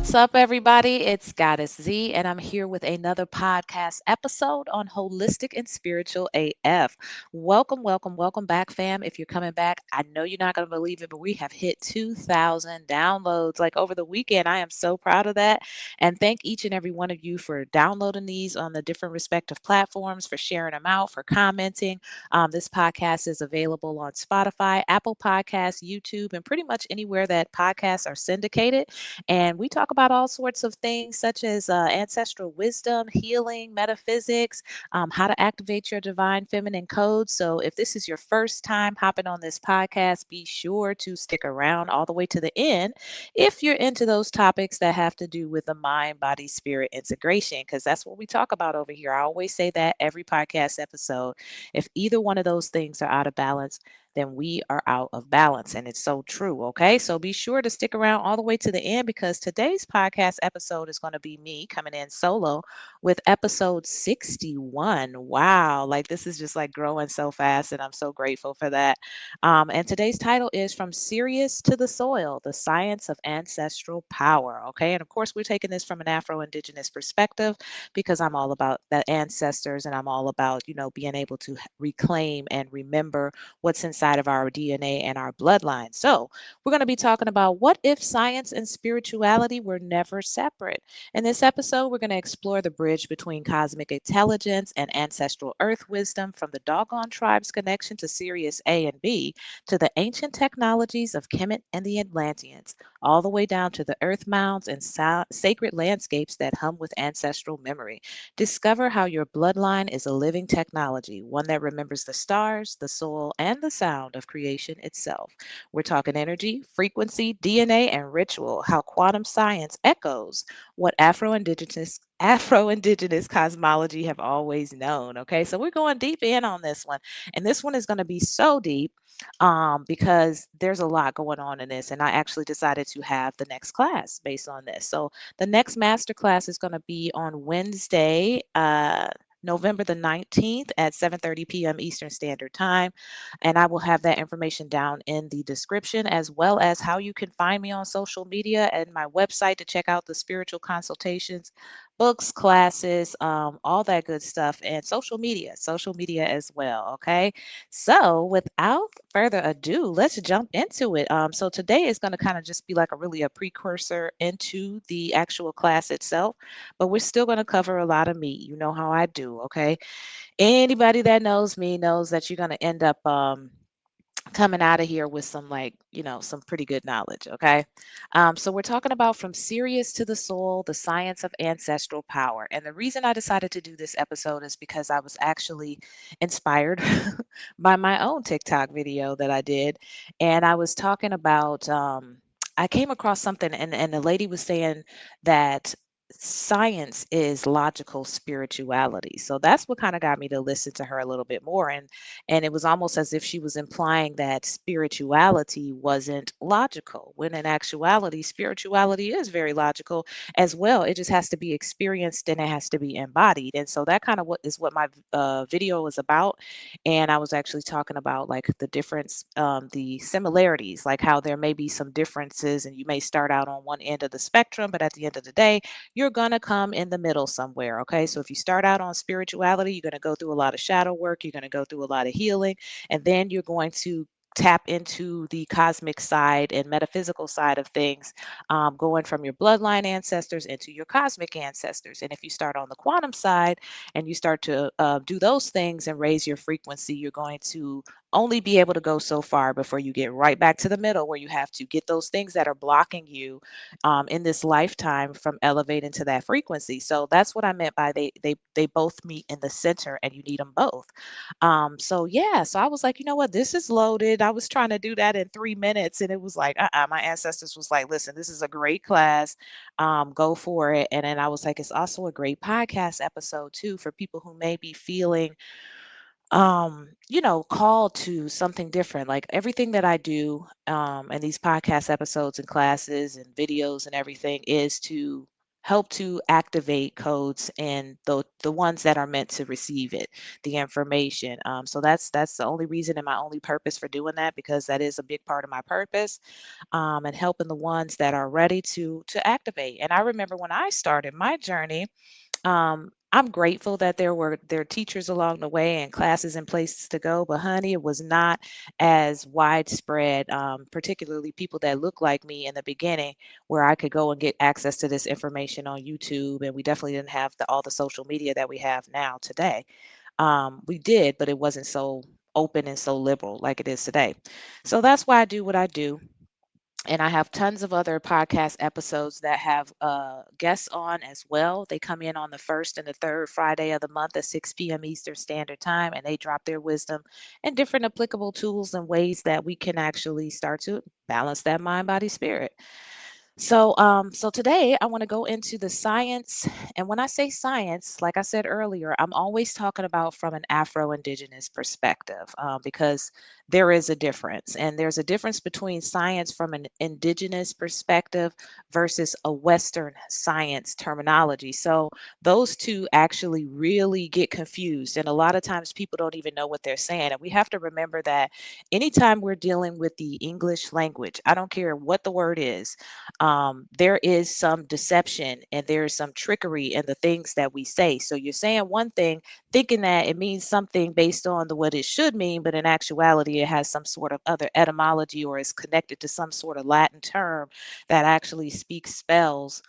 What's up, everybody? It's Goddess Z, and I'm here with another podcast episode on Holistic and Spiritual AF. Welcome back, fam. If you're coming back, I know you're not going to believe it, but we have hit 2,000 downloads like over the weekend. I am so proud of that. And thank each and every one of you for downloading these on the different respective platforms, for sharing them out, for commenting. This podcast is available on Spotify, Apple Podcasts, YouTube, and pretty much anywhere that podcasts are syndicated. And we talk about all sorts of things such as ancestral wisdom, healing, metaphysics, how to activate your divine feminine code. So if this is your first time hopping on this podcast, be sure to stick around all the way to the end if you're into those topics that have to do with the mind, body, spirit integration, because that's what we talk about over here. I always say that every podcast episode. If either one of those things are out of balance, then we are out of balance. And it's so true. Okay. So be sure to stick around all the way to the end because today's podcast episode is going to be me coming in solo with episode 61. Wow. Like this is just like growing so fast. And I'm so grateful for that. And today's title is From Sirius to the Soil, the Science of Ancestral Power. Okay. And of course, we're taking this from an Afro-Indigenous perspective because I'm all about the ancestors and I'm all about, being able to reclaim and remember what's inside of our DNA and our bloodline. So, we're going to be talking about what if science and spirituality were never separate. In this episode, we're going to explore the bridge between cosmic intelligence and ancestral earth wisdom, from the Dogon Tribe's connection to Sirius A and B to the ancient technologies of Kemet and the Atlanteans, all the way down to the earth mounds and sacred landscapes that hum with ancestral memory. Discover how your bloodline is a living technology, one that remembers the stars, the soul, and the sound of creation itself. We're talking energy, frequency, DNA, and ritual, how quantum science echoes what Afro-Indigenous cosmology have always known. Okay, so we're going deep in on this one. And this one is going to be so deep because there's a lot going on in this. And I actually decided to have the next class based on this. So the next master class is going to be on Wednesday, November the 19th at 7:30 p.m. Eastern Standard Time. And I will have that information down in the description, as well as how you can find me on social media and my website to check out the spiritual consultations, books, classes, all that good stuff, and social media as well. Okay. So without further ado, let's jump into it. So today is going to kind of just be like a precursor into the actual class itself, but we're still going to cover a lot of meat. You know how I do. Okay. Anybody that knows me knows that you're going to end up coming out of here with some, like, some pretty good knowledge. Okay. So we're talking about From Sirius to the Soul, the Science of Ancestral Power. And the reason I decided to do this episode is because I was actually inspired by my own TikTok video that I did. And I was talking about, I came across something, and the lady was saying that science is logical spirituality. So that's what kind of got me to listen to her a little bit more. And it was almost as if she was implying that spirituality wasn't logical, when in actuality, spirituality is very logical as well. It just has to be experienced and it has to be embodied. And so that kind of what my video was about. And I was actually talking about like the difference, the similarities, like how there may be some differences and you may start out on one end of the spectrum, but at the end of the day, you're going to come in the middle somewhere. Okay. So if you start out on spirituality, you're going to go through a lot of shadow work, you're going to go through a lot of healing, and then you're going to tap into the cosmic side and metaphysical side of things, going from your bloodline ancestors into your cosmic ancestors. And if you start on the quantum side and you start to do those things and raise your frequency, you're going to only be able to go so far before you get right back to the middle, where you have to get those things that are blocking you in this lifetime from elevating to that frequency. So that's what I meant by they both meet in the center, and you need them both. So yeah, so I was like, you know what, this is loaded. I was trying to do that in 3 minutes, and it was like, my ancestors was like, listen, this is a great class. Go for it. And then I was like, it's also a great podcast episode too for people who may be feeling called to something different. Like everything that I do, and these podcast episodes and classes and videos and everything is to help to activate codes in the ones that are meant to receive it, the information. So that's the only reason and my only purpose for doing that, because that is a big part of my purpose, and helping the ones that are ready to activate. And I remember when I started my journey, I'm grateful that there are teachers along the way and classes and places to go, but honey, it was not as widespread, particularly people that look like me in the beginning, where I could go and get access to this information on YouTube. And we definitely didn't have all the social media that we have now today. We did, but it wasn't so open and so liberal like it is today. So that's why I do what I do, and I have tons of other podcast episodes that have guests on as well. They come in on the first and the third Friday of the month at 6 p.m. Eastern Standard Time, and they drop their wisdom and different applicable tools and ways that we can actually start to balance that mind, body, spirit. So today I want to go into the science. And when I say science, like I said earlier, I'm always talking about from an Afro-Indigenous perspective, because there is a difference. And there's a difference between science from an indigenous perspective versus a Western science terminology. So those two actually really get confused. And a lot of times people don't even know what they're saying. And we have to remember that anytime we're dealing with the English language, I don't care what the word is, there is some deception and there is some trickery in the things that we say. So you're saying one thing, thinking that it means something based on what it should mean, but in actuality, it has some sort of other etymology or is connected to some sort of Latin term that actually speaks spells,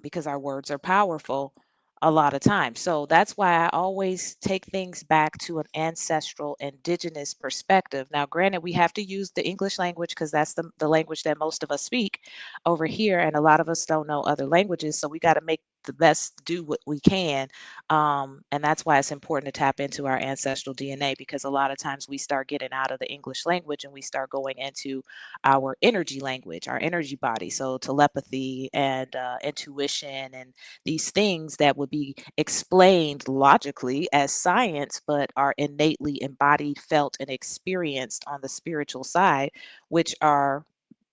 because our words are powerful a lot of times. So that's why I always take things back to an ancestral indigenous perspective. Now, granted, we have to use the English language because that's the language that most of us speak over here, and a lot of us don't know other languages. So we got to make the best do what we can. And that's why it's important to tap into our ancestral DNA, because a lot of times we start getting out of the English language and we start going into our energy language, our energy body. So telepathy and intuition and these things that would be explained logically as science, but are innately embodied, felt, and experienced on the spiritual side, which are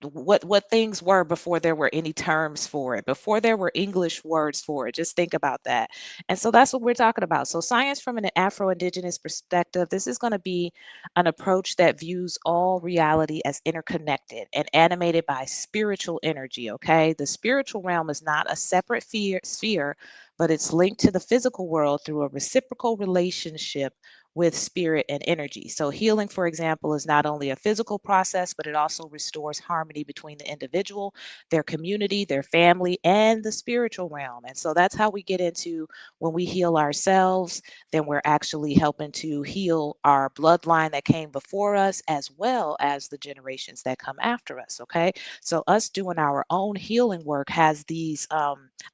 what things were before there were any terms for it, before there were English words for it. Just think about that. And so that's what we're talking about. So science from an Afro-Indigenous perspective, this is going to be an approach that views all reality as interconnected and animated by spiritual energy. Okay, the spiritual realm is not a separate sphere, but it's linked to the physical world through a reciprocal relationship with spirit and energy. So, healing, for example, is not only a physical process, but it also restores harmony between the individual, their community, their family, and the spiritual realm. And so, that's how we get into when we heal ourselves, then we're actually helping to heal our bloodline that came before us, as well as the generations that come after us. Okay. So, us doing our own healing work has these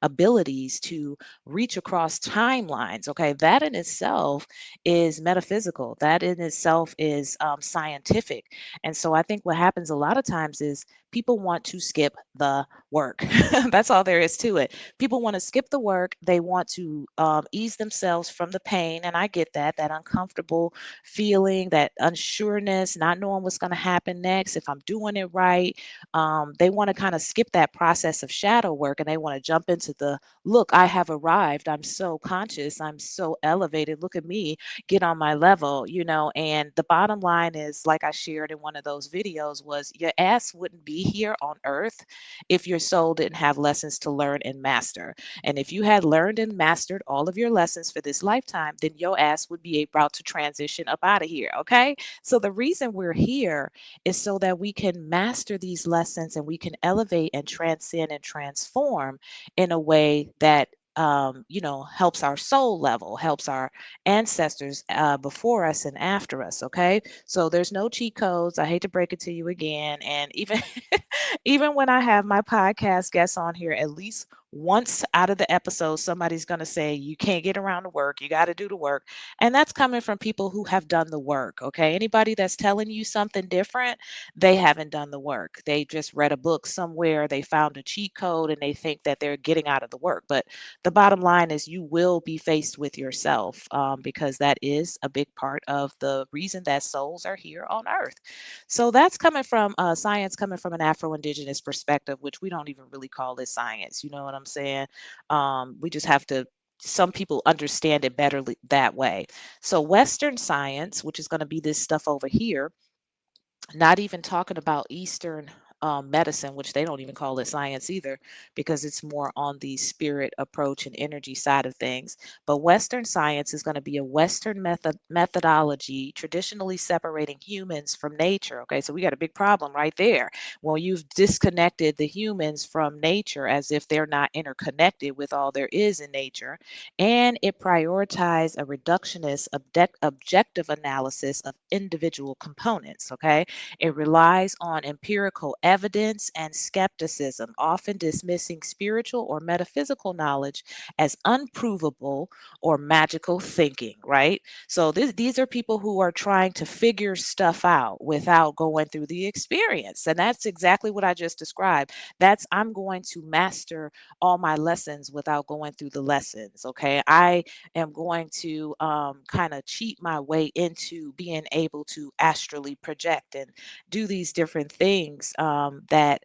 abilities to reach across timelines. Okay. That in itself is metaphysical. That in itself is scientific. And so I think what happens a lot of times is people want to skip the work. That's all there is to it. People want to skip the work. They want to ease themselves from the pain. And I get that, that uncomfortable feeling, that unsureness, not knowing what's going to happen next, if I'm doing it right. They want to kind of skip that process of shadow work and they want to jump into the look, I have arrived. I'm so conscious. I'm so elevated. Look at me, get on my level, and the bottom line is, like I shared in one of those videos, was your ass wouldn't be here on earth if your soul didn't have lessons to learn and master. And if you had learned and mastered all of your lessons for this lifetime, then your ass would be about to transition up out of here. Okay. So the reason we're here is so that we can master these lessons and we can elevate and transcend and transform in a way that helps our soul level, helps our ancestors before us and after us. Okay, so there's no cheat codes. I hate to break it to you again, and even even when I have my podcast guests on here, at least once out of the episode, somebody's going to say, you can't get around the work. You got to do the work. And that's coming from people who have done the work. Okay. Anybody that's telling you something different, they haven't done the work. They just read a book somewhere, they found a cheat code, and they think that they're getting out of the work. But the bottom line is you will be faced with yourself, because that is a big part of the reason that souls are here on earth. So that's coming from science, coming from an Afro-Indigenous perspective, which we don't even really call it science. You know what I'm I'm saying? We just have to, some people understand it better that way. So, Western science, which is going to be this stuff over here, not even talking about Eastern medicine, which they don't even call it science either, because it's more on the spirit approach and energy side of things. But Western science is going to be a Western methodology, traditionally separating humans from nature. Okay, so we got a big problem right there. Well, you've disconnected the humans from nature as if they're not interconnected with all there is in nature, and it prioritized a reductionist objective analysis of individual components. Okay, it relies on empirical evidence and skepticism, often dismissing spiritual or metaphysical knowledge as unprovable or magical thinking, right? So these are people who are trying to figure stuff out without going through the experience. And that's exactly what I just described. That's, I'm going to master all my lessons without going through the lessons. Okay. I am going to kind of cheat my way into being able to astrally project and do these different things that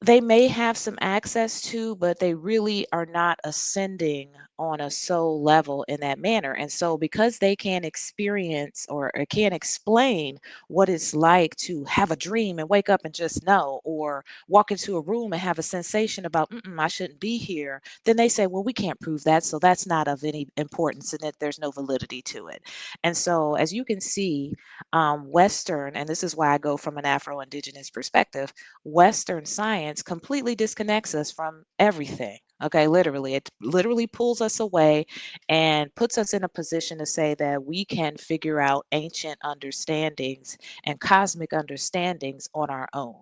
they may have some access to, but they really are not ascending on a soul level in that manner. And so, because they can't experience or can't explain what it's like to have a dream and wake up and just know, or walk into a room and have a sensation about, I shouldn't be here, then they say, well, we can't prove that. So, that's not of any importance and that there's no validity to it. And so, as you can see, Western, and this is why I go from an Afro-Indigenous perspective, Western science completely disconnects us from everything. Okay, literally, it literally pulls us away and puts us in a position to say that we can figure out ancient understandings and cosmic understandings on our own.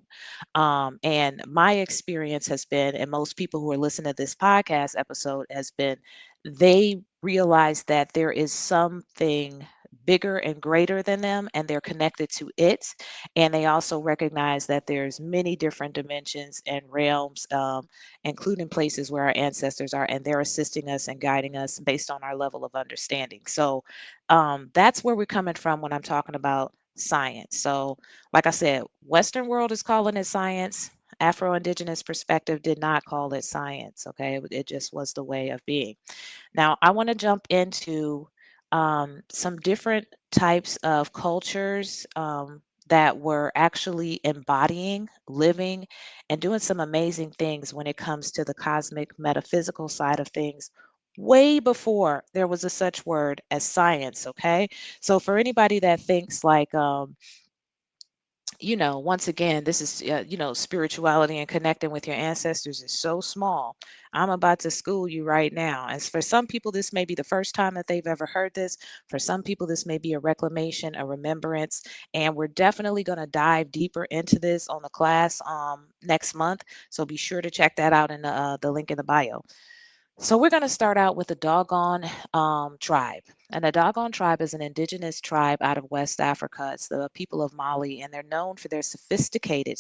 And my experience has been, and most people who are listening to this podcast episode has been, they realize that there is something bigger and greater than them, and they're connected to it, and they also recognize that there's many different dimensions and realms, including places where our ancestors are, and they're assisting us and guiding us based on our level of understanding. So that's where we're coming from when I'm talking about science. So, like I said, Western world is calling it science. Afro-Indigenous perspective did not call it science. Okay, it just was the way of being. Now, I want to jump into some different types of cultures that were actually embodying, living, and doing some amazing things when it comes to the cosmic metaphysical side of things. Way before there was a such word as science, okay? So, for anybody that thinks like, once again, this is, spirituality and connecting with your ancestors is so small. I'm about to school you right now. As for some people, this may be the first time that they've ever heard this. For some people, this may be a reclamation, a remembrance. And we're definitely going to dive deeper into this on the class next month. So be sure to check that out in the link in the bio. So we're going to start out with the Dogon tribe. And the Dogon tribe is an indigenous tribe out of West Africa. It's the people of Mali, and they're known for their sophisticated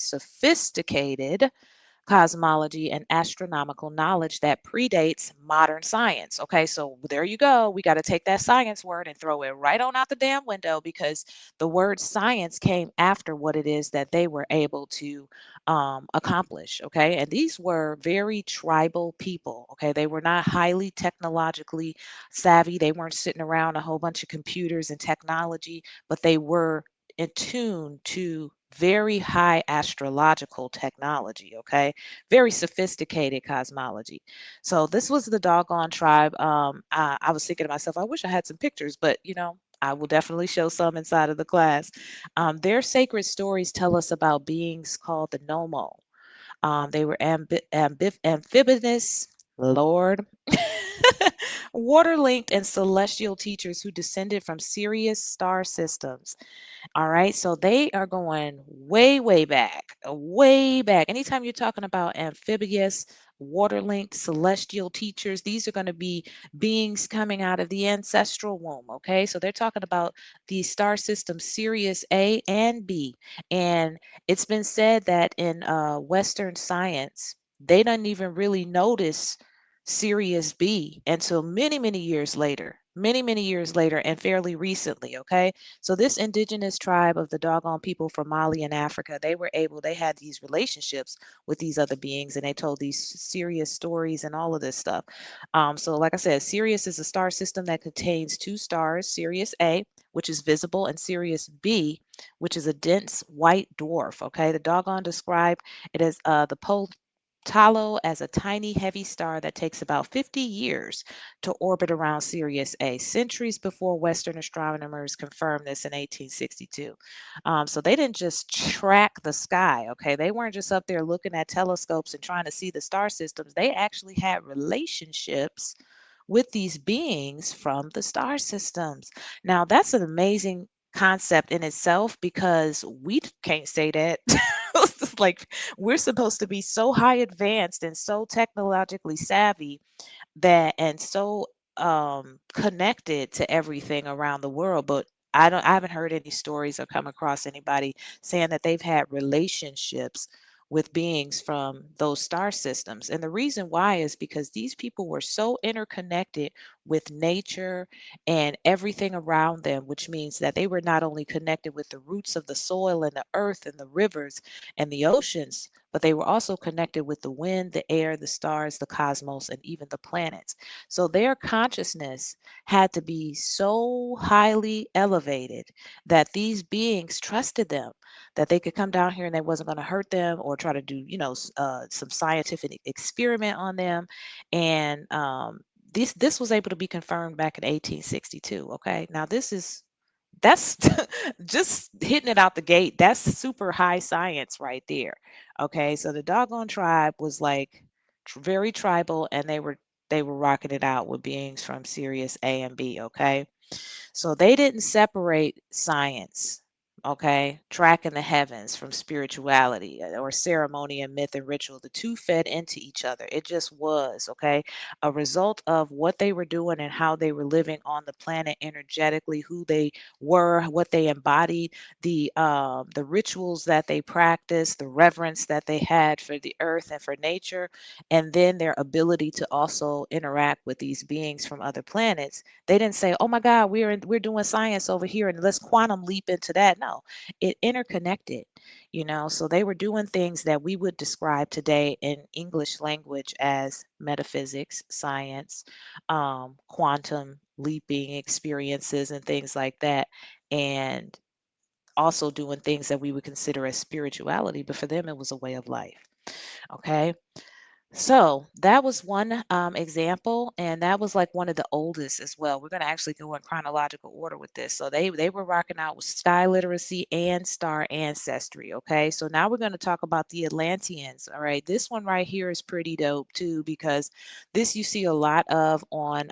cosmology and astronomical knowledge that predates modern science. Okay, so there you go. We got to take that science word and throw it right on out the damn window, because the word science came after what it is that they were able to accomplish. Okay, and these were very tribal people. Okay, they were not highly technologically savvy, they weren't sitting around a whole bunch of computers and technology, but they were in tune to very high astrological technology, okay? Very sophisticated cosmology. So this was the Dogon tribe. I was thinking to myself, I wish I had some pictures, but I will definitely show some inside of the class. Their sacred stories tell us about beings called the Nomo. They were amphibious, Lord, water linked, and celestial teachers who descended from Sirius star systems. All right. So they are going way, way back, way back. Anytime you're talking about amphibious, water linked, celestial teachers, these are going to be beings coming out of the ancestral womb. Okay. So they're talking about the star system Sirius A and B. And it's been said that in Western science, they don't even really notice Sirius B until many, many years later. many years later and fairly recently. Okay, so this indigenous tribe of the Dogon people from Mali and Africa, they had these relationships with these other beings, and they told these serious stories and all of this stuff. So like I said, Sirius is a star system that contains two stars, Sirius A, which is visible, and Sirius B, which is a dense white dwarf. Okay, the Dogon described it as the pole Talo as a tiny, heavy star that takes about 50 years to orbit around Sirius A, centuries before Western astronomers confirmed this in 1862. So they didn't just track the sky, okay? They weren't just up there looking at telescopes and trying to see the star systems. They actually had relationships with these beings from the star systems. Now, that's an amazing concept in itself because can't say that. It's like we're supposed to be so high advanced and so technologically savvy that and so connected to everything around the world, but I haven't heard any stories or come across anybody saying that they've had relationships with beings from those star systems. And the reason why is because these people were so interconnected with nature and everything around them, which means that they were not only connected with the roots of the soil and the earth and the rivers and the oceans, but they were also connected with the wind, the air, the stars, the cosmos, and even the planets. So their consciousness had to be so highly elevated that these beings trusted them, that they could come down here and they wasn't going to hurt them or try to do, some scientific experiment on them. And this was able to be confirmed back in 1862. Okay, now that's just hitting it out the gate. That's super high science right there. Okay, so the Dogon tribe was like very tribal, and they were rocking it out with beings from Sirius A and B. Okay, so they didn't separate science, okay, tracking the heavens from spirituality or ceremony and myth and ritual. The two fed into each other. It just was, okay, a result of what they were doing and how they were living on the planet energetically, who they were, what they embodied, the rituals that they practiced, the reverence that they had for the earth and for nature, and then their ability to also interact with these beings from other planets. They didn't say, "Oh my God, we're doing science over here and let's quantum leap into that." No, it interconnected, So they were doing things that we would describe today in English language as metaphysics, science, quantum leaping experiences, and things like that, and also doing things that we would consider as spirituality, but for them it was a way of life. Okay. So that was one example, and that was like one of the oldest as well. We're going to actually go in chronological order with this. So they were rocking out with sky literacy and star ancestry. Okay, so now we're going to talk about the Atlanteans. All right, this one right here is pretty dope too because this you see a lot of on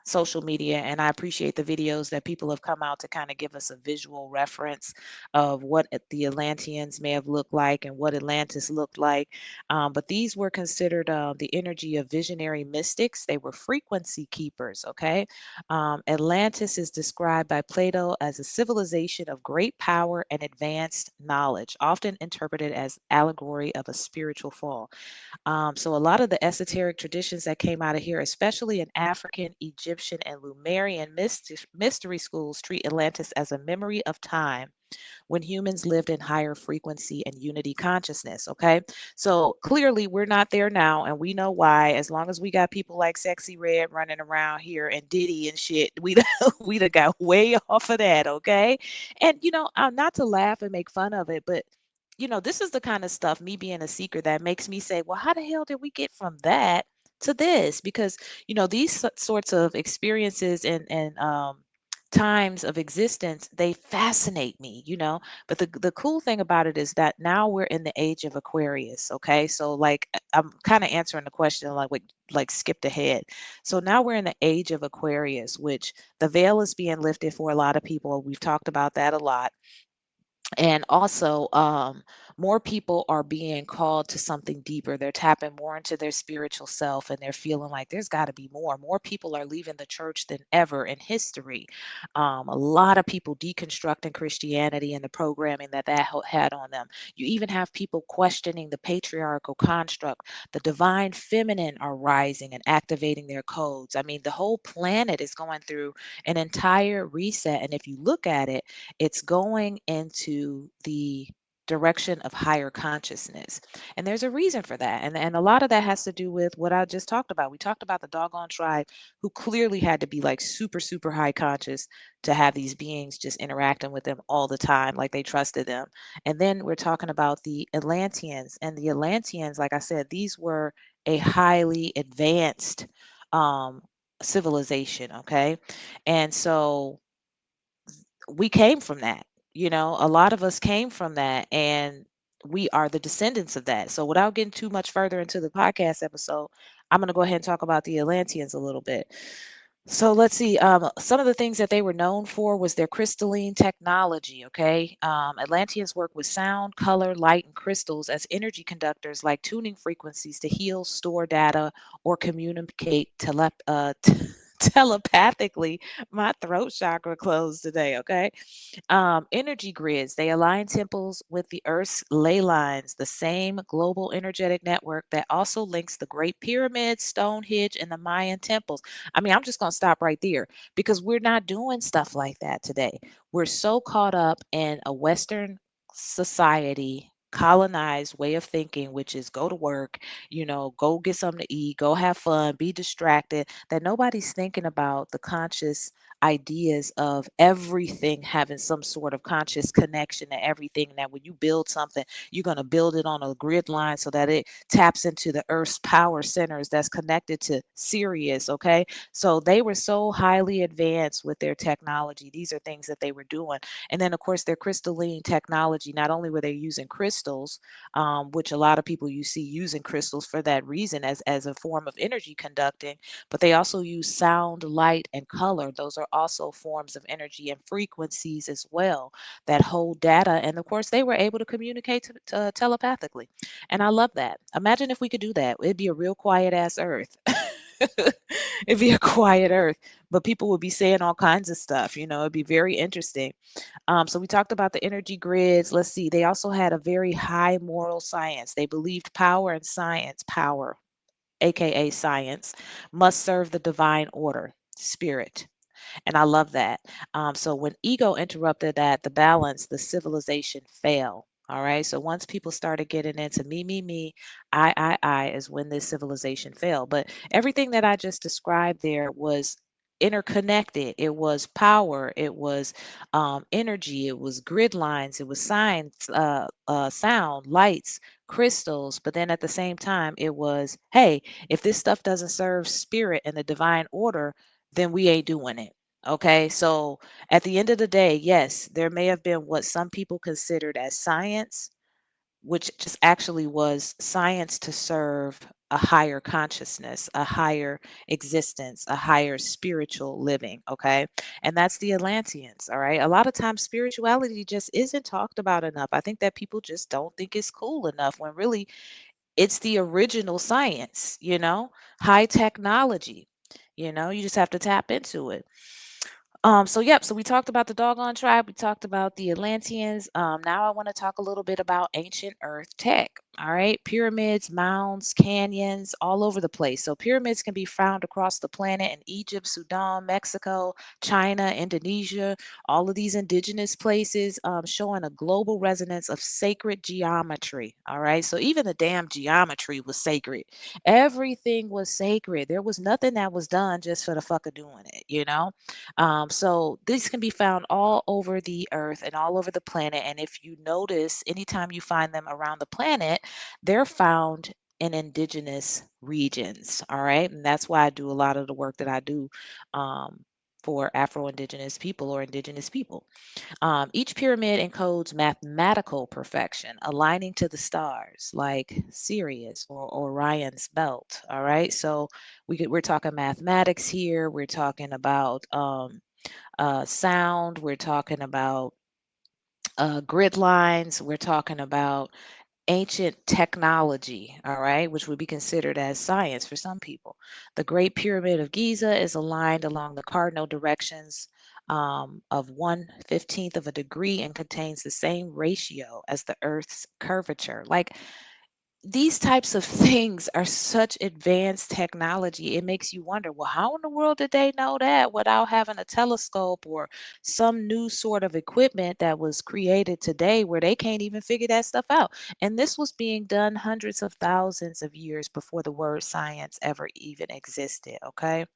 social media, and I appreciate the videos that people have come out to kind of give us a visual reference of what the Atlanteans may have looked like and what Atlantis looked like. But these were considered the energy of visionary mystics. They were frequency keepers. Okay, Atlantis is described by Plato as a civilization of great power and advanced knowledge, often interpreted as allegory of a spiritual fall. So a lot of the esoteric traditions that came out of here, especially in African, Egyptian, and Lemurian mystery schools, treat Atlantis as a memory of time when humans lived in higher frequency and unity consciousness. Okay. So clearly we're not there now, and we know why. As long as we got people like Sexy Red running around here and Diddy and shit, we done got way off of that. Okay. And not to laugh and make fun of it, but this is the kind of stuff, me being a seeker, that makes me say, well, how the hell did we get from that to this? Because, these sorts of experiences and times of existence, they fascinate me, but the cool thing about it is that now we're in the age of Aquarius. Okay, so like I'm kind of answering the question like skipped ahead. So now we're in the age of Aquarius, which the veil is being lifted for a lot of people. We've talked about that a lot. And also, more people are being called to something deeper. They're tapping more into their spiritual self and they're feeling like there's got to be more. More people are leaving the church than ever in history. A lot of people deconstructing Christianity and the programming that had on them. You even have people questioning the patriarchal construct. The divine feminine are rising and activating their codes. I mean, the whole planet is going through an entire reset. And if you look at it, it's going into the direction of higher consciousness. And there's a reason for that. And a lot of that has to do with what I just talked about. We talked about the Dogon Tribe, who clearly had to be like super, super high conscious to have these beings just interacting with them all the time, like they trusted them. And then we're talking about the Atlanteans. And the Atlanteans, like I said, these were a highly advanced um, civilization, okay? And so we came from that. A lot of us came from that, and we are the descendants of that. So without getting too much further into the podcast episode, I'm going to go ahead and talk about the Atlanteans a little bit. So let's see. Some of the things that they were known for was their crystalline technology. Okay, Atlanteans work with sound, color, light, and crystals as energy conductors, like tuning frequencies to heal, store data, or communicate telepathically. My throat chakra closed today. Okay, energy grids. They align temples with the Earth's ley lines, the same global energetic network that also links the Great Pyramids, Stonehenge, and the Mayan temples. I mean, I'm just going to stop right there because we're not doing stuff like that today. We're so caught up in a Western society colonized way of thinking, which is go to work, go get something to eat, go have fun, be distracted, that nobody's thinking about the conscious ideas of everything having some sort of conscious connection to everything. And that when you build something, you're going to build it on a grid line so that it taps into the Earth's power centers that's connected to Sirius. Okay. So they were so highly advanced with their technology. These are things that they were doing. And then, of course, their crystalline technology, not only were they using crystals, which a lot of people you see using crystals for that reason as a form of energy conducting, but they also use sound, light, and color. Those are also forms of energy and frequencies as well that hold data. And of course, they were able to communicate telepathically. And I love that. Imagine if we could do that. It'd be a real quiet ass Earth. It'd be a quiet Earth, but people would be saying all kinds of stuff. It'd be very interesting. So we talked about the energy grids. Let's see. They also had a very high moral science. They believed power, aka science, must serve the divine order, spirit. And I love that. So when ego interrupted that, the balance, the civilization fell. All right. So once people started getting into me, I, is when this civilization fell. But everything that I just described there was interconnected. It was power. It was energy. It was grid lines. It was science, sound, lights, crystals. But then at the same time, it was, hey, if this stuff doesn't serve spirit and the divine order, then we ain't doing it. Okay, so at the end of the day, yes, there may have been what some people considered as science, which just actually was science to serve a higher consciousness, a higher existence, a higher spiritual living. Okay, and that's the Atlanteans. All right, a lot of times spirituality just isn't talked about enough. I think that people just don't think it's cool enough when really it's the original science, high technology. You just have to tap into it. So we talked about the Dogon Tribe, we talked about the Atlanteans. Now I want to talk a little bit about ancient Earth tech. All right, pyramids, mounds, canyons, all over the place. So pyramids can be found across the planet in Egypt, Sudan, Mexico, China, Indonesia, all of these indigenous places, showing a global resonance of sacred geometry. All right, so even the damn geometry was sacred. Everything was sacred. There was nothing that was done just for the fuck of doing it. So these can be found all over the earth and all over the planet. And if you notice, anytime you find them around the planet, they're found in indigenous regions. All right. And that's why I do a lot of the work that I do for Afro-Indigenous people or indigenous people. Each pyramid encodes mathematical perfection, aligning to the stars like Sirius or Orion's belt. All right. So we're talking mathematics here. We're talking about sound. We're talking about Grid lines, we're talking about ancient technology, all right, which would be considered as science for some people. The Great Pyramid of Giza is aligned along the cardinal directions of 1/15 of a degree and contains the same ratio as the Earth's curvature. Like, these types of things are such advanced technology. It makes you wonder, well, how in the world did they know that without having a telescope or some new sort of equipment that was created today where they can't even figure that stuff out? And this was being done hundreds of thousands of years before the word science ever even existed, okay?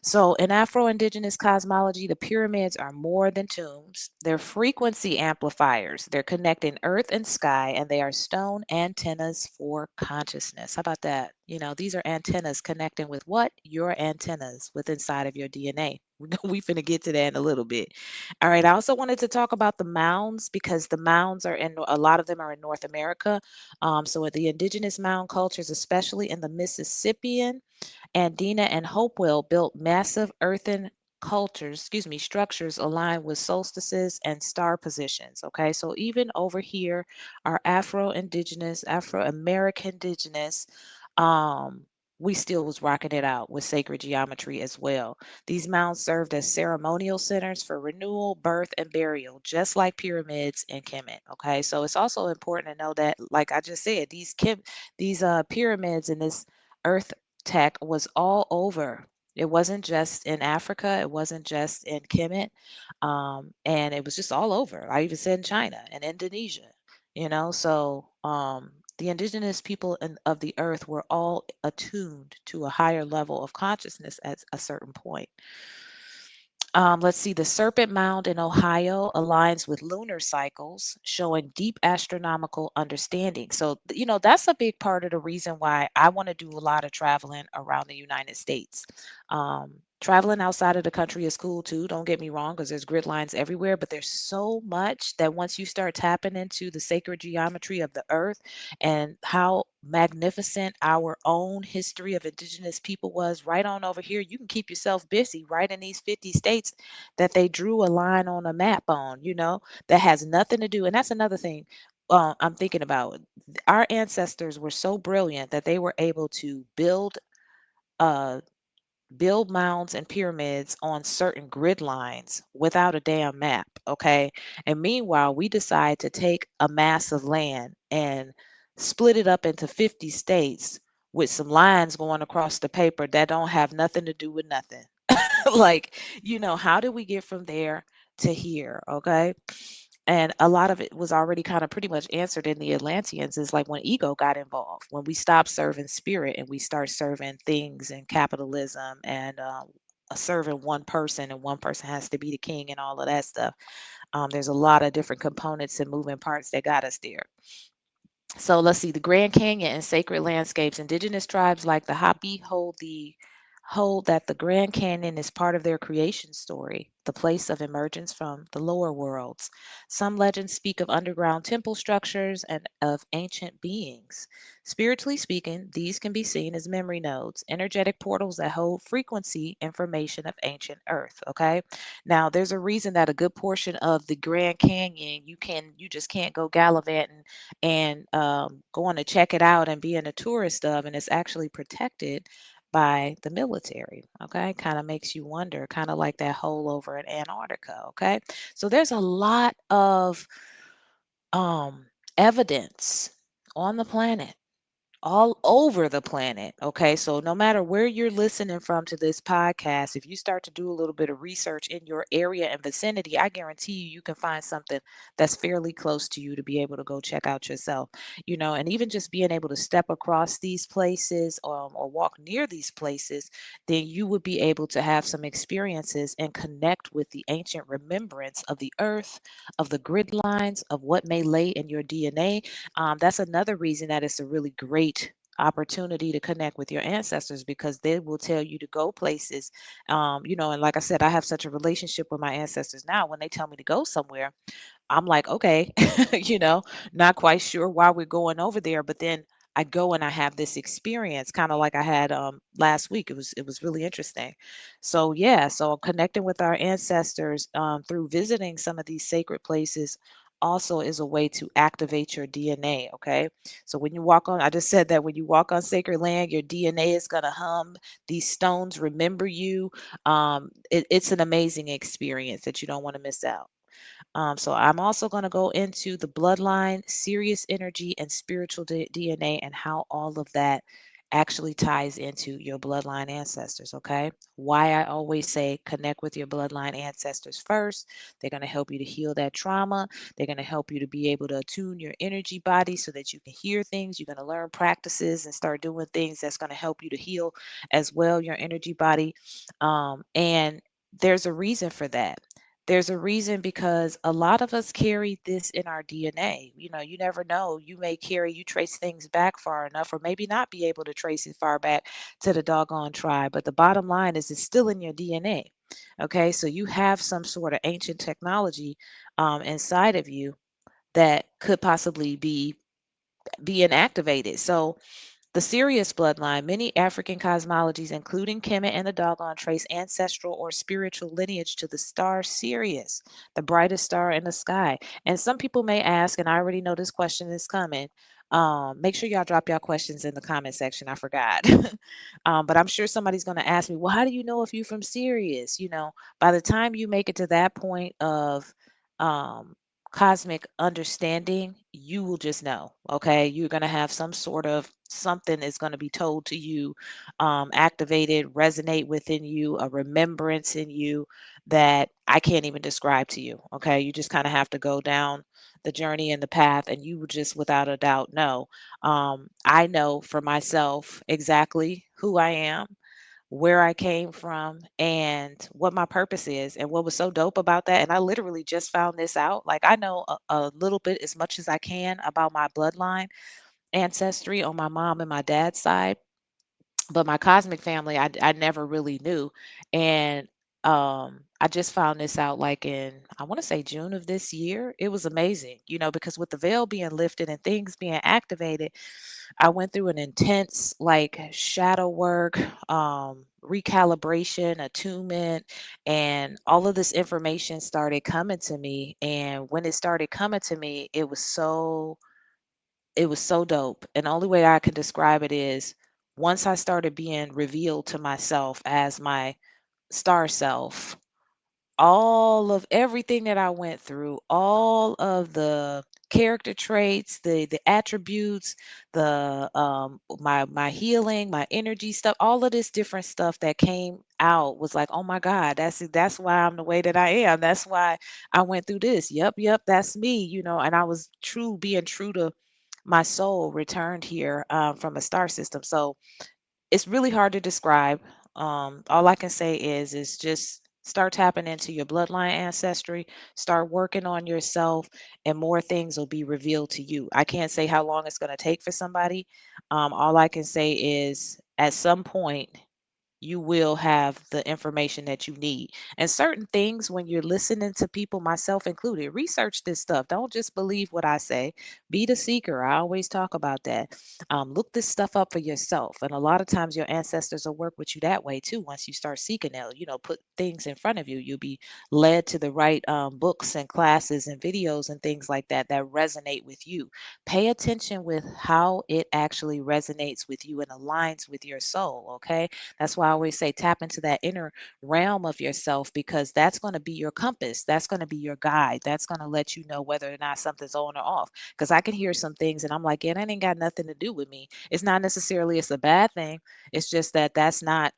So, in Afro-Indigenous cosmology, the pyramids are more than tombs. They're frequency amplifiers. They're connecting earth and sky, and they are stone antennas for consciousness. How about that? These are antennas connecting with what? Your antennas with inside of your DNA. We finna get to that in a little bit. All right. I also wanted to talk about the mounds because the mounds are in a lot of them are in North America. So, the indigenous mound cultures, especially in the Mississippian, Andina and Hopewell built massive earthen structures aligned with solstices and star positions. Okay, so even over here, our Afro-Indigenous, Afro-American Indigenous, um, we still was rocking it out with sacred geometry as well. These mounds served as ceremonial centers for renewal, birth, and burial, just like pyramids in Kemet. Okay, so it's also important to know that, like I just said, these pyramids and this earth tech was all over. It wasn't just in Africa, it wasn't just in Kemet, and it was just all over. I even said in China and Indonesia, so the indigenous people of the earth were all attuned to a higher level of consciousness at a certain point. Let's see, the Serpent Mound in Ohio aligns with lunar cycles, showing deep astronomical understanding. So, that's a big part of the reason why I want to do a lot of traveling around the United States. Traveling outside of the country is cool too, don't get me wrong, because there's grid lines everywhere, but there's so much that once you start tapping into the sacred geometry of the earth and how magnificent our own history of indigenous people was right on over here, you can keep yourself busy right in these 50 states that they drew a line on a map on, that has nothing to do. And that's another thing I'm thinking about. Our ancestors were so brilliant that they were able to uh, build mounds and pyramids on certain grid lines without a damn map, okay? And meanwhile, we decide to take a mass of land and split it up into 50 states with some lines going across the paper that don't have nothing to do with nothing. Like, how did we get from there to here, okay? And a lot of it was already kind of pretty much answered in the Atlanteans is like when ego got involved, when we stopped serving spirit and we start serving things and capitalism and serving one person and one person has to be the king and all of that stuff. There's a lot of different components and moving parts that got us there. So let's see, the Grand Canyon and sacred landscapes. Indigenous tribes like the Hopi hold that the Grand Canyon is part of their creation story, the place of emergence from the lower worlds. Some legends speak of underground temple structures and of ancient beings. Spiritually speaking, these can be seen as memory nodes, energetic portals that hold frequency information of ancient Earth. Okay. Now, there's a reason that a good portion of the Grand Canyon you just can't go gallivanting and going to check it out and being a tourist of, and it's actually protected by the military. Okay, kind of makes you wonder, kind of like that hole over in Antarctica. Okay, so there's a lot of um, evidence on the planet, all over the planet. Okay. So no matter where you're listening from to this podcast, if you start to do a little bit of research in your area and vicinity, I guarantee you can find something that's fairly close to you to be able to go check out yourself, and even just being able to step across these places or walk near these places, then you would be able to have some experiences and connect with the ancient remembrance of the earth, of the grid lines, of what may lay in your DNA. That's another reason that it's a really great opportunity to connect with your ancestors because they will tell you to go places. And like I said, I have such a relationship with my ancestors now. When they tell me to go somewhere, I'm like, okay, not quite sure why we're going over there, but then I go and I have this experience, kind of like I had last week. It was really interesting. So yeah, so connecting with our ancestors through visiting some of these sacred places also is a way to activate your DNA, okay? So when you walk on, I just said that when you walk on sacred land, your DNA is going to hum. These stones remember you. It's an amazing experience that you don't want to miss out. So I'm also going to go into the bloodline, Sirius energy, and spiritual DNA, and how all of that actually ties into your bloodline ancestors. Okay. Why I always say connect with your bloodline ancestors first. They're going to help you to heal that trauma. They're going to help you to be able to attune your energy body so that you can hear things. You're going to learn practices and start doing things that's going to help you to heal as well your energy body. And there's a reason for that. There's a reason because a lot of us carry this in our DNA. You know, you never know. You trace things back far enough, or maybe not be able to trace it far back to the Dogon tribe. But the bottom line is it's still in your DNA. Okay, so you have some sort of ancient technology inside of you that could possibly be being activated. So the Sirius bloodline, many African cosmologies, including Kemet and the Dogon, trace ancestral or spiritual lineage to the star Sirius, the brightest star in the sky. And some people may ask, and I already know this question is coming. Make sure y'all drop y'all questions in the comment section. I forgot. But I'm sure somebody's going to ask me, well, how do you know if you're from Sirius? You know, by the time you make it to that point of um, cosmic understanding, you will just know, okay? You're going to have some sort of something is going to be told to you, activated, resonate within you, a remembrance in you that I can't even describe to you, okay? You just kind of have to go down the journey and the path, and you will just without a doubt know. I know for myself exactly who I am, where I came from, and what my purpose is. And what was so dope about that, and I literally just found this out. Like, I know a little bit, as much as I can, about my bloodline ancestry on my mom and my dad's side, but my cosmic family, I never really knew. And I just found this out like in, I want to say June of this year. It was amazing, you know, because with the veil being lifted and things being activated, I went through an intense like shadow work, recalibration, attunement, and all of this information started coming to me. And when it started coming to me, it was so dope. And the only way I can describe it is once I started being revealed to myself as my star self, all of everything that I went through, all of the character traits, the attributes, the my healing, my energy stuff, all of this different stuff that came out was like, oh my God, that's why I'm the way that I am. That's why I went through this. Yep, that's me, you know, and I was being true to my soul returned here from a star system. So it's really hard to describe. All I can say is just start tapping into your bloodline ancestry, start working on yourself, and more things will be revealed to you. I can't say how long it's going to take for somebody. All I can say is at some point you will have the information that you need. And certain things, when you're listening to people, myself included, research this stuff. Don't just believe what I say. Be the seeker. I always talk about that. Look this stuff up for yourself. And a lot of times your ancestors will work with you that way too. Once you start seeking, they'll, put things in front of you. You'll be led to the right books and classes and videos and things like that that resonate with you. Pay attention with how it actually resonates with you and aligns with your soul. Okay, that's why I always say tap into that inner realm of yourself, because that's going to be your compass. That's going to be your guide. That's going to let you know whether or not something's on or off. Because I can hear some things and I'm like, yeah, that ain't got nothing to do with me. It's not necessarily it's a bad thing. It's just that that's not,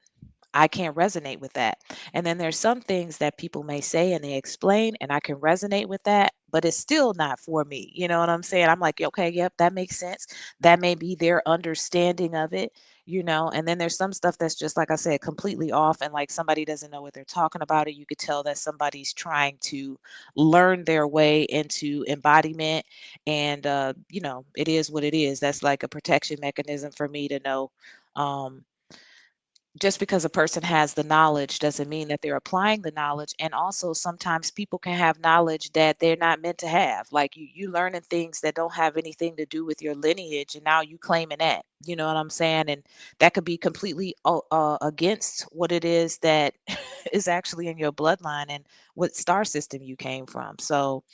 I can't resonate with that. And then there's some things that people may say and they explain, and I can resonate with that, but it's still not for me. You know what I'm saying? I'm like, okay, yep, that makes sense. That may be their understanding of it, and then there's some stuff that's just, like I said, completely off, and like somebody doesn't know what they're talking about it. You could tell that somebody's trying to learn their way into embodiment. And, it is what it is. That's like a protection mechanism for me to know. Um, just because a person has the knowledge doesn't mean that they're applying the knowledge. And also sometimes people can have knowledge that they're not meant to have. Like you learning things that don't have anything to do with your lineage, and now you claiming that. You know what I'm saying? And that could be completely against what it is that is actually in your bloodline and what star system you came from. So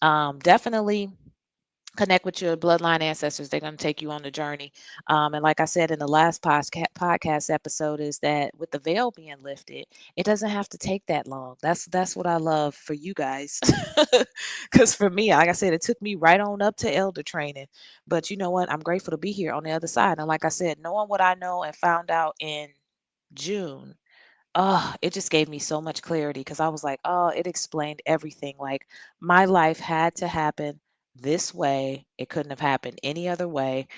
Definitely connect with your bloodline ancestors. They're going to take you on the journey. And like I said in the last podcast episode, is that with the veil being lifted, it doesn't have to take that long. That's what I love for you guys. Because for me, like I said, it took me right on up to elder training. But you know what? I'm grateful to be here on the other side. And like I said, knowing what I know and found out in June, oh, it just gave me so much clarity because I was like, oh, it explained everything. Like my life had to happen this way. It couldn't have happened any other way.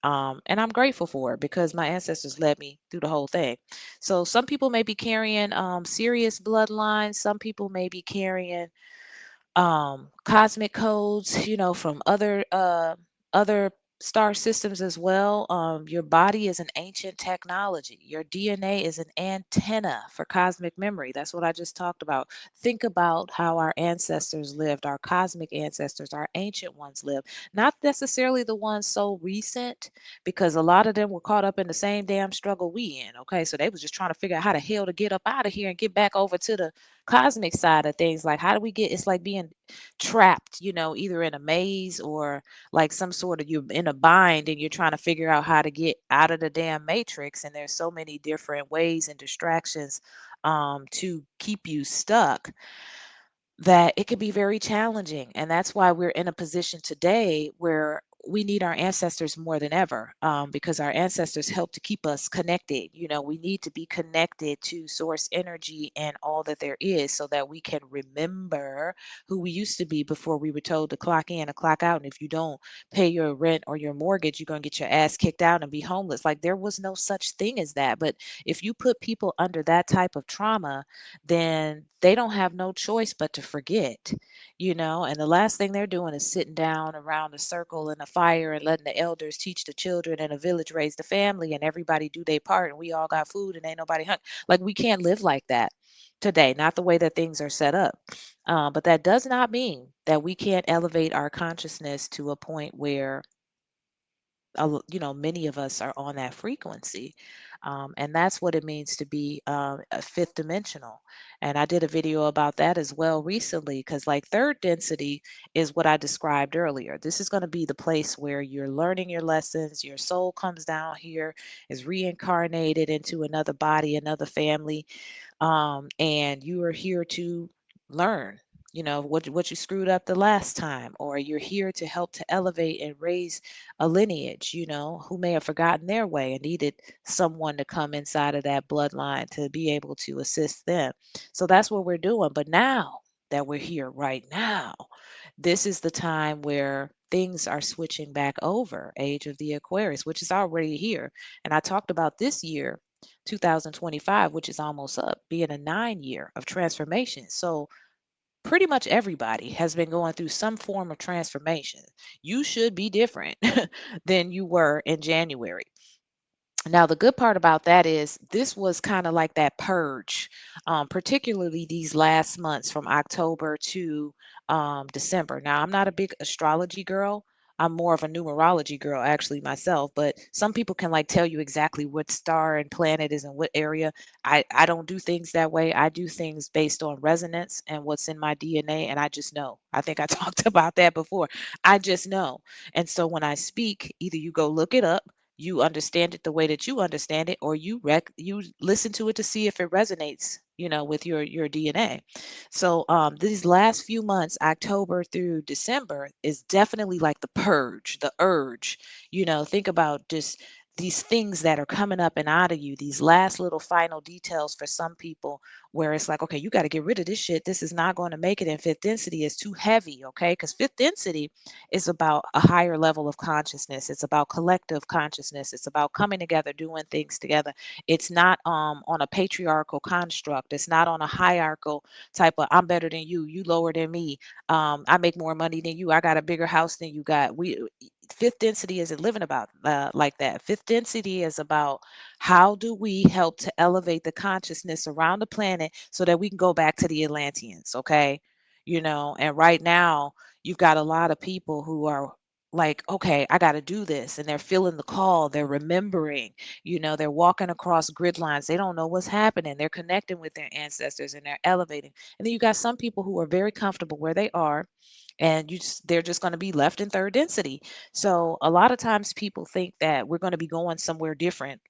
And I'm grateful for it because my ancestors led me through the whole thing. So some people may be carrying serious bloodlines. Some people may be carrying cosmic codes, from other star systems as well. Your body is an ancient technology. Your DNA is an antenna for cosmic memory. That's what I just talked about. Think about how our ancestors lived, our cosmic ancestors, our ancient ones lived. Not necessarily the ones so recent, because a lot of them were caught up in the same damn struggle we in. Okay, so they was just trying to figure out how the hell to get up out of here and get back over to the cosmic side of things. Like, how do we get, it's like being trapped, either in a maze or like some sort of, you're in a bind and you're trying to figure out how to get out of the damn matrix. And there's so many different ways and distractions to keep you stuck, that it can be very challenging. And that's why we're in a position today where we need our ancestors more than ever, because our ancestors help to keep us connected. We need to be connected to source energy and all that there is so that we can remember who we used to be before we were told to clock in and clock out. And if you don't pay your rent or your mortgage, you're going to get your ass kicked out and be homeless. Like, there was no such thing as that. But if you put people under that type of trauma, then they don't have no choice but to forget, and the last thing they're doing is sitting down around a circle in a fire and letting the elders teach the children and a village raise the family and everybody do their part and we all got food and ain't nobody hungry. Like, we can't live like that today, not the way that things are set up. But that does not mean that we can't elevate our consciousness to a point where many of us are on that frequency. And that's what it means to be a fifth dimensional. And I did a video about that as well recently, because like third density is what I described earlier. This is going to be the place where you're learning your lessons, your soul comes down here, is reincarnated into another body, another family, and you are here to learn, what you screwed up the last time, or you're here to help to elevate and raise a lineage, who may have forgotten their way and needed someone to come inside of that bloodline to be able to assist them. So that's what we're doing. But now that we're here right now, this is the time where things are switching back over, age of the Aquarius, which is already here. And I talked about this year, 2025, which is almost up, being a 9 year of transformation. So pretty much everybody has been going through some form of transformation. You should be different than you were in January. Now, the good part about that is this was kind of like that purge, particularly these last months from October to December. Now, I'm not a big astrology girl. I'm more of a numerology girl, actually, myself. But some people can like tell you exactly what star and planet is in what area. I don't do things that way. I do things based on resonance and what's in my DNA, and I just know. I think I talked about that before. I just know. And so when I speak, either you go look it up, you understand it the way that you understand it, or you listen to it to see if it resonates, with your DNA. So these last few months, October through December, is definitely like the purge, the urge. Think about just these things that are coming up and out of you, these last little final details for some people, where it's like, okay, you got to get rid of this shit. This is not going to make it in fifth density. It's too heavy, okay? Because fifth density is about a higher level of consciousness. It's about collective consciousness. It's about coming together, doing things together. It's not on a patriarchal construct. It's not on a hierarchical type of, I'm better than you lower than me. I make more money than you. I got a bigger house than you got. We Fifth density isn't living about like that. Fifth density is about how do we help to elevate the consciousness around the planet so that we can go back to the Atlanteans, okay? And right now you've got a lot of people who are like, okay, I got to do this. And they're feeling the call. They're remembering, they're walking across grid lines. They don't know what's happening. They're connecting with their ancestors and they're elevating. And then you got some people who are very comfortable where they are. and they're just going to be left in third density. So a lot of times people think that we're going to be going somewhere different.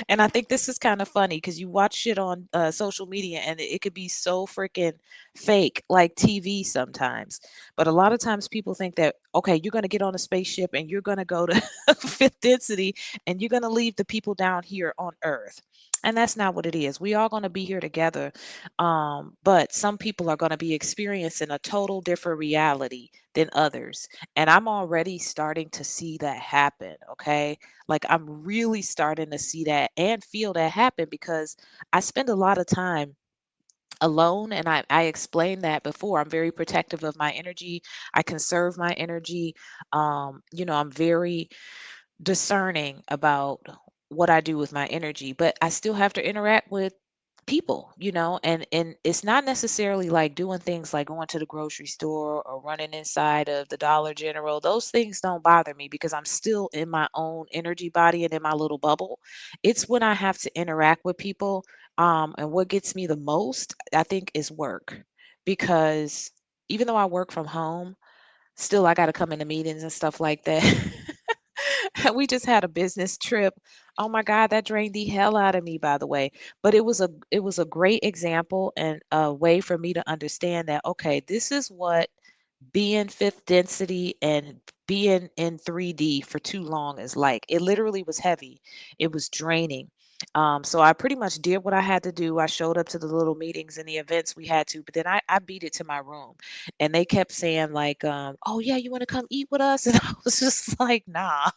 And I think this is kind of funny because you watch shit on social media and it could be so freaking fake, like TV sometimes. But a lot of times people think that, okay, you're going to get on a spaceship and you're going to go to fifth density and you're going to leave the people down here on Earth. And that's not what it is. We all going to be here together. But some people are going to be experiencing a total different reality than others. And I'm already starting to see that happen. Okay. Like I'm really starting to see that and feel that happen because I spend a lot of time alone, and I explained that before. I'm very protective of my energy. I conserve my energy. I'm very discerning about what I do with my energy, but I still have to interact with people, and it's not necessarily like doing things like going to the grocery store or running inside of the Dollar General. Those things don't bother me because I'm still in my own energy body and in my little bubble. It's when I have to interact with people, and what gets me the most, I think, is work. Because even though I work from home, still I got to come into meetings and stuff like that. We just had a business trip. Oh my God, that drained the hell out of me, by the way. But it was a great example and a way for me to understand that, okay, this is what being fifth density and being in 3D for too long is like. It literally was heavy. It was draining. So I pretty much did what I had to do. I showed up to the little meetings and the events we had to, but then I beat it to my room. And they kept saying like, oh yeah, you want to come eat with us? And I was just like, nah.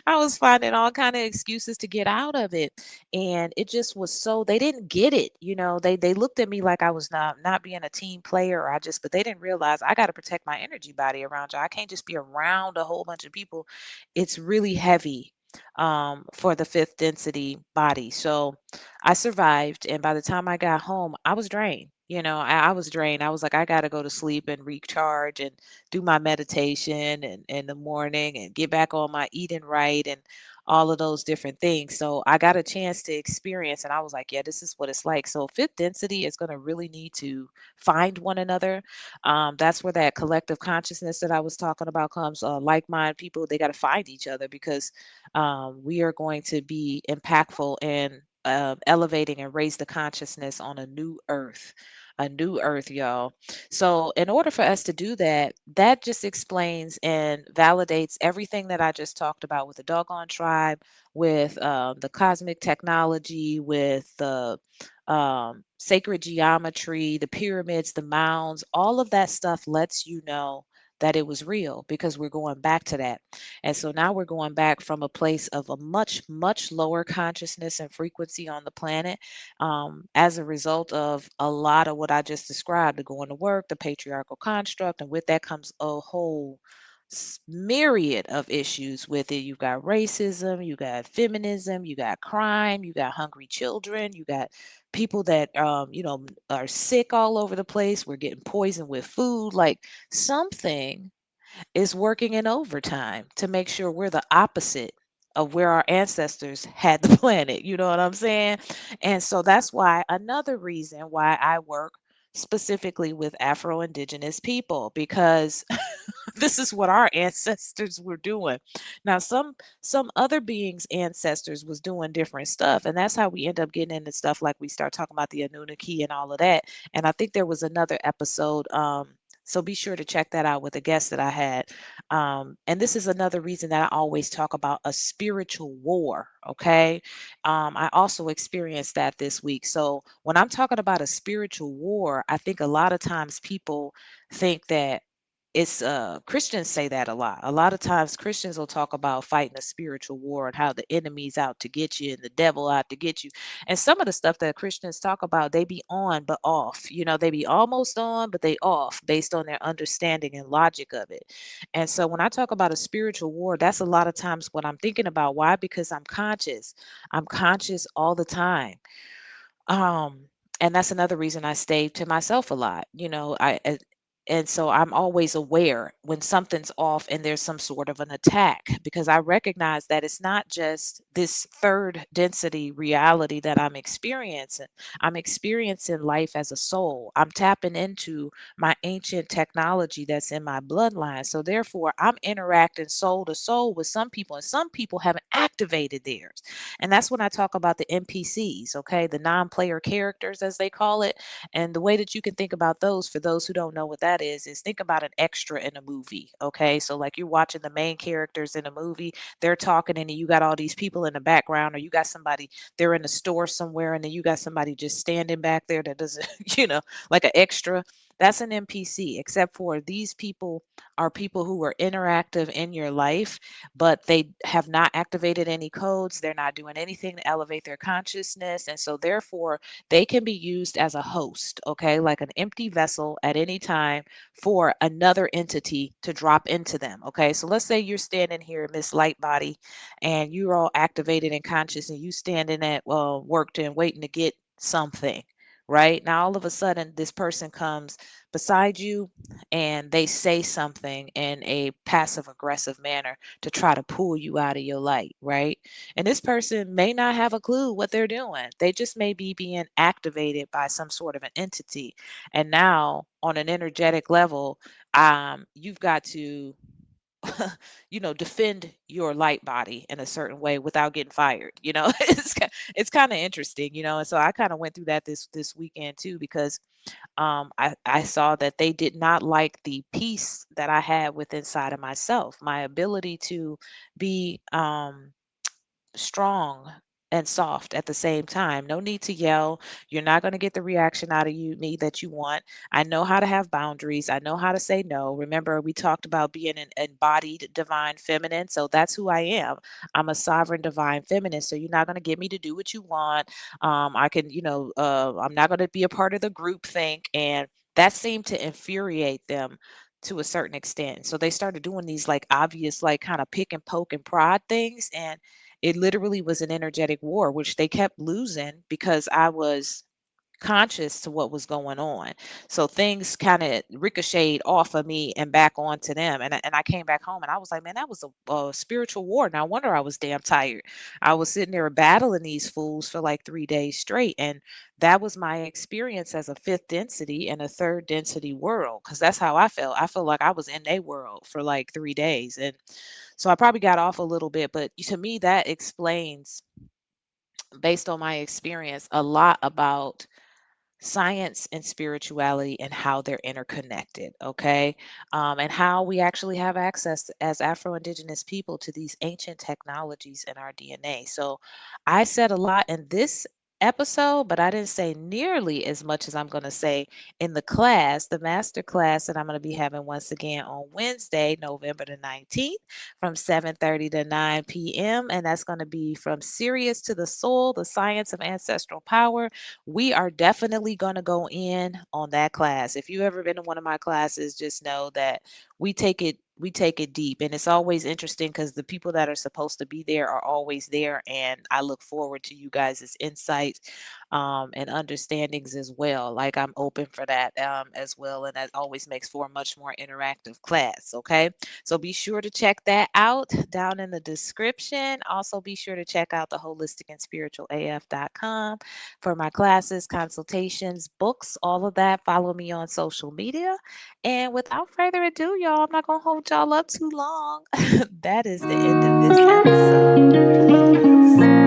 I was finding all kind of excuses to get out of it. And it just was so they didn't get it. They looked at me like I was not being a team player or but they didn't realize I got to protect my energy body around you. I can't just be around a whole bunch of people. It's really heavy for the fifth density body. So I survived, and by the time I got home, I was drained. I was drained. I was like, I got to go to sleep and recharge and do my meditation and in the morning and get back on my eating right and all of those different things. So I got a chance to experience, and I was like, yeah, this is what it's like. So fifth density is going to really need to find one another. That's where that collective consciousness that I was talking about comes. Like-minded people, they got to find each other because we are going to be impactful in elevating and raise the consciousness on a new earth, y'all. So, in order for us to do that, that just explains and validates everything that I just talked about with the Dogon Tribe, with the cosmic technology, with the sacred geometry, the pyramids, the mounds. All of that stuff lets you know that it was real because we're going back to that. And so now we're going back from a place of a much, much lower consciousness and frequency on the planet, as a result of a lot of what I just described, the going to work, the patriarchal construct, and with that comes a whole myriad of issues with it. You've got racism, you got feminism, you got crime, you got hungry children, you got people that are sick all over the place. We're getting poisoned with food. Like something is working in overtime to make sure we're the opposite of where our ancestors had the planet. You know what I'm saying? And so that's why another reason why I work specifically with Afro-Indigenous people because this is what our ancestors were doing. Now some other beings ancestors was doing different stuff, and that's how we end up getting into stuff like we start talking about the Anunnaki and all of that. And I think there was another episode, so be sure to check that out with the guest that I had. And this is another reason that I always talk about a spiritual war. Okay. I also experienced that this week. So when I'm talking about a spiritual war, I think a lot of times people think that it's Christians say that a lot. A lot of times Christians will talk about fighting a spiritual war and how the enemy's out to get you and the devil out to get you. And some of the stuff that Christians talk about, they be on but off. They be almost on, but they off based on their understanding and logic of it. And so when I talk about a spiritual war, that's a lot of times what I'm thinking about. Why? Because I'm conscious. I'm conscious all the time. Um, and that's another reason I stay to myself a lot. and so I'm always aware when something's off and there's some sort of an attack, because I recognize that it's not just this third density reality that I'm experiencing. I'm experiencing life as a soul. I'm tapping into my ancient technology that's in my bloodline. So therefore, I'm interacting soul to soul with some people, and some people haven't activated theirs. And that's when I talk about the NPCs, okay, the non-player characters as they call it. And the way that you can think about those, for those who don't know what that is think about an extra in a movie. Okay. So, like, you're watching the main characters in a movie, they're talking, and then you got all these people in the background, or you got somebody, they're in a store somewhere, and then you got somebody just standing back there that doesn't, like an extra. That's an NPC, except for these people are people who are interactive in your life, but they have not activated any codes. They're not doing anything to elevate their consciousness. And so, therefore, they can be used as a host, okay, like an empty vessel at any time for another entity to drop into them. Okay, so let's say you're standing here, Miss Light Body, and you're all activated and conscious, and you standing at work and waiting to get something. Right now, all of a sudden, this person comes beside you and they say something in a passive aggressive manner to try to pull you out of your light, right? And this person may not have a clue what they're doing. They just may be being activated by some sort of an entity. And now, on an energetic level, you've got to, defend your light body in a certain way without getting fired. It's kind of interesting, And so I kind of went through that this weekend too, because I saw that they did not like the peace that I had with inside of myself, my ability to be strong and soft at the same time. No need to yell. You're not going to get the reaction out of me that you want. I know how to have boundaries. I know how to say no. Remember, we talked about being an embodied divine feminine. So that's who I am. I'm a sovereign divine feminine. So you're not going to get me to do what you want. I can, I'm not going to be a part of the group think. And that seemed to infuriate them to a certain extent. So they started doing these like obvious, like kind of pick and poke and prod things. And it literally was an energetic war, which they kept losing because I was conscious to what was going on. So things kind of ricocheted off of me and back onto them. And I came back home and I was like, man, that was a spiritual war. No wonder I was damn tired. I was sitting there battling these fools for like 3 days straight. And that was my experience as a fifth density in a third density world. Cause that's how I felt. I felt like I was in a world for like 3 days. And so I probably got off a little bit, but to me, that explains, based on my experience, a lot about science and spirituality and how they're interconnected, okay? And how we actually have access as Afro-Indigenous people to these ancient technologies in our DNA. So I said a lot in this episode, but I didn't say nearly as much as I'm going to say in the class, the master class that I'm going to be having once again on Wednesday, November the 19th from 7:30 to 9 p.m. And that's going to be from Sirius to the Soul, the Science of Ancestral Power. We are definitely going to go in on that class. If you ever been to one of my classes, just know that we take it deep, and it's always interesting because the people that are supposed to be there are always there, and I look forward to you guys' insights and understandings as well. Like, I'm open for that as well, and that always makes for a much more interactive class. Okay, so be sure to check that out down in the description. Also, be sure to check out the holistic and spiritual af.com for my classes, consultations, books, all of that. Follow me on social media. And without further ado, y'all, I'm not going to hold y'all up too long. That is the end of this episode. Peace.